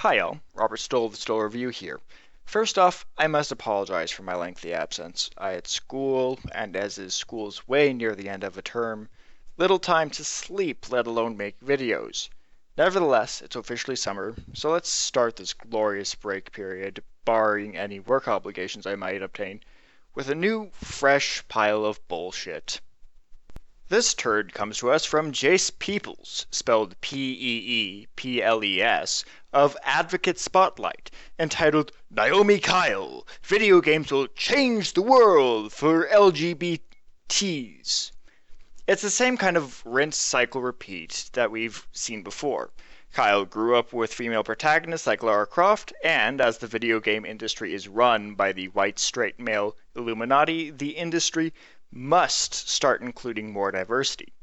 Hi all, Robert Stoll of the Stoll Review here. First off, I must apologize for my lengthy absence. I had school, and as is school's way near the end of a term, little time to sleep, let alone make videos. Nevertheless, it's officially summer, so let's start this glorious break period, barring any work obligations I might obtain, with a new, fresh pile of bullshit. This turd comes to us from Jace Peoples, spelled Peeples, of Advocate Spotlight, entitled Naomi Kyle, Video Games Will Change the World for LGBTs. It's the same kind of rinse, cycle, repeat that we've seen before. Kyle grew up with female protagonists like Lara Croft, and as the video game industry is run by the white straight male Illuminati, the industry must start including more diversity.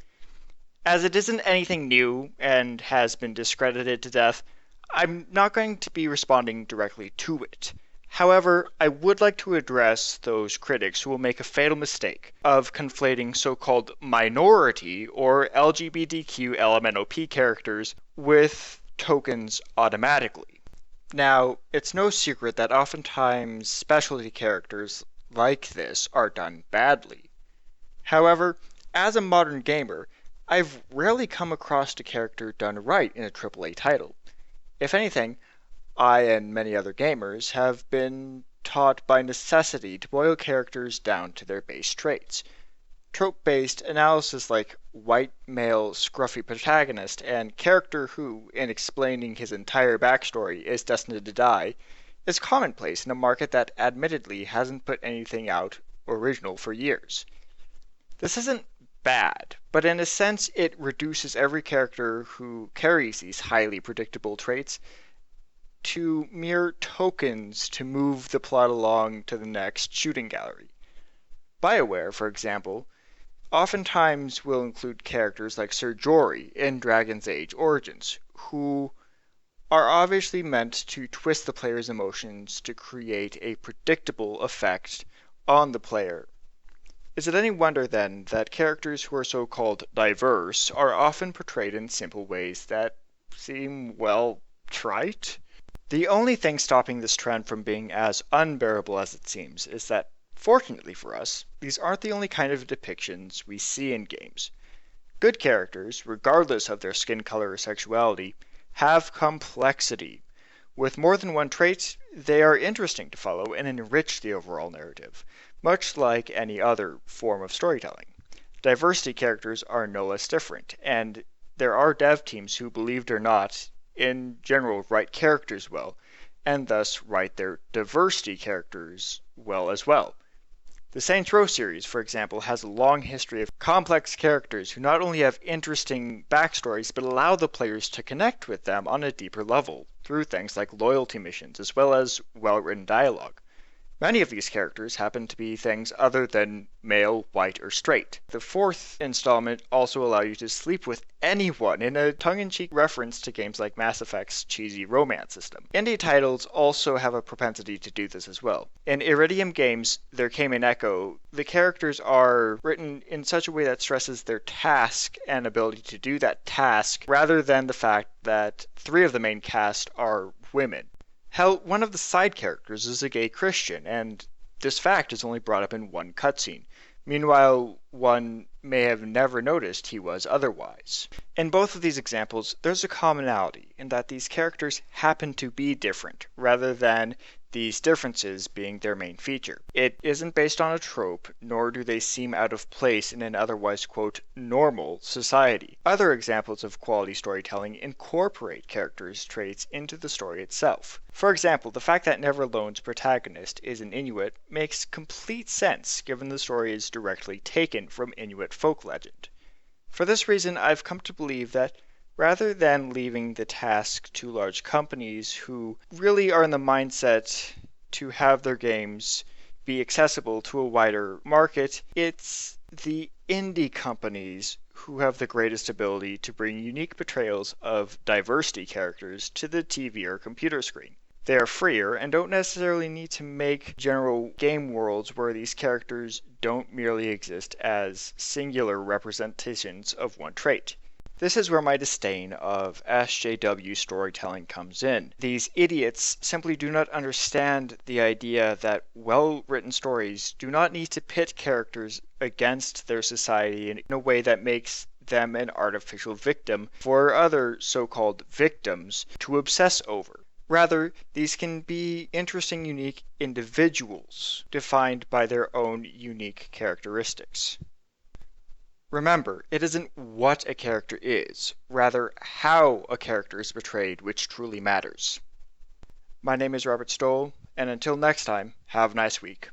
As it isn't anything new and has been discredited to death, I'm not going to be responding directly to it. However, I would like to address those critics who will make a fatal mistake of conflating so-called minority or LGBTQ LMNOP characters with tokens automatically. Now, it's no secret that oftentimes specialty characters like this are done badly. However, as a modern gamer, I've rarely come across a character done right in a AAA title. If anything, I and many other gamers have been taught by necessity to boil characters down to their base traits. Trope-based analysis like white male scruffy protagonist and character who, in explaining his entire backstory, is destined to die, is commonplace in a market that admittedly hasn't put anything out original for years. This isn't bad, but in a sense it reduces every character who carries these highly predictable traits to mere tokens to move the plot along to the next shooting gallery. BioWare, for example, oftentimes will include characters like Sir Jory in Dragon's Age Origins, who are obviously meant to twist the player's emotions to create a predictable effect on the player. Is it any wonder, then, that characters who are so-called diverse are often portrayed in simple ways that seem, well, trite? The only thing stopping this trend from being as unbearable as it seems is that, fortunately for us, these aren't the only kind of depictions we see in games. Good characters, regardless of their skin color or sexuality, have complexity. With more than one trait, they are interesting to follow and enrich the overall narrative, much like any other form of storytelling. Diversity characters are no less different, and there are dev teams who, believed or not, in general write characters well, and thus write their diversity characters well as well. The Saints Row series, for example, has a long history of complex characters who not only have interesting backstories, but allow the players to connect with them on a deeper level, through things like loyalty missions, as well as well-written dialogue. Many of these characters happen to be things other than male, white, or straight. The fourth installment also allows you to sleep with anyone in a tongue-in-cheek reference to games like Mass Effect's cheesy romance system. Indie titles also have a propensity to do this as well. In Iridium games, There Came an Echo, the characters are written in such a way that stresses their task and ability to do that task, rather than the fact that 3 of the main cast are women. Hell, one of the side characters is a gay Christian, and this fact is only brought up in one cutscene. Meanwhile, one may have never noticed he was otherwise. In both of these examples, there's a commonality in that these characters happen to be different, rather than these differences being their main feature. It isn't based on a trope, nor do they seem out of place in an otherwise, quote, normal society. Other examples of quality storytelling incorporate characters' traits into the story itself. For example, the fact that Neverlone's protagonist is an Inuit makes complete sense given the story is directly taken from Inuit folk legend. For this reason, I've come to believe that rather than leaving the task to large companies who really are in the mindset to have their games be accessible to a wider market, it's the indie companies who have the greatest ability to bring unique portrayals of diversity characters to the TV or computer screen. They are freer and don't necessarily need to make general game worlds where these characters don't merely exist as singular representations of one trait. This is where my disdain of SJW storytelling comes in. These idiots simply do not understand the idea that well-written stories do not need to pit characters against their society in a way that makes them an artificial victim for other so-called victims to obsess over. Rather, these can be interesting, unique individuals defined by their own unique characteristics. Remember, it isn't what a character is, rather how a character is portrayed which truly matters. My name is Robert Stoll, and until next time, have a nice week.